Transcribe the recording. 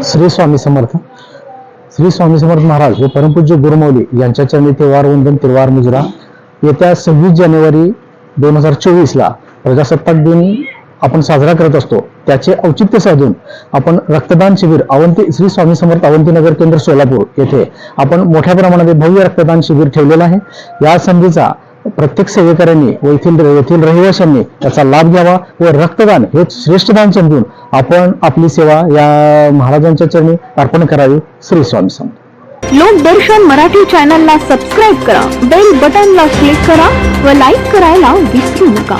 श्री स्वामी समर्थ. श्री स्वामी समर्थ महाराज व परमपूज्य गुरुमौली यांच्या चरणी तेवार वंदन तिरवार मुजरा. येत्या 26 जानेवारी 2024ला प्रजासत्ताक दिन आपण साजरा करत असतो. त्याचे औचित्य साधून आपण रक्तदान शिबिर अवंती श्री स्वामी समर्थ अवंतीनगर केंद्र सोलापूर येथे आपण मोठ्या प्रमाणात भव्य रक्तदान शिबिर ठेवलेलं आहे. या संधीचा प्रत्येक सेवेकऱ्यांनी व येथील रहिवाशांनी त्याचा लाभ घ्यावा व रक्तदान हे श्रेष्ठ दान समजून आपण आपली सेवा या महाराजांच्या चरणी अर्पण करावी. श्री स्वामी समर्थ. लोकदर्शन मराठी चॅनलला सबस्क्राईब करा, बेल बटनला क्लिक करा व लाईक करायला विसरू नका.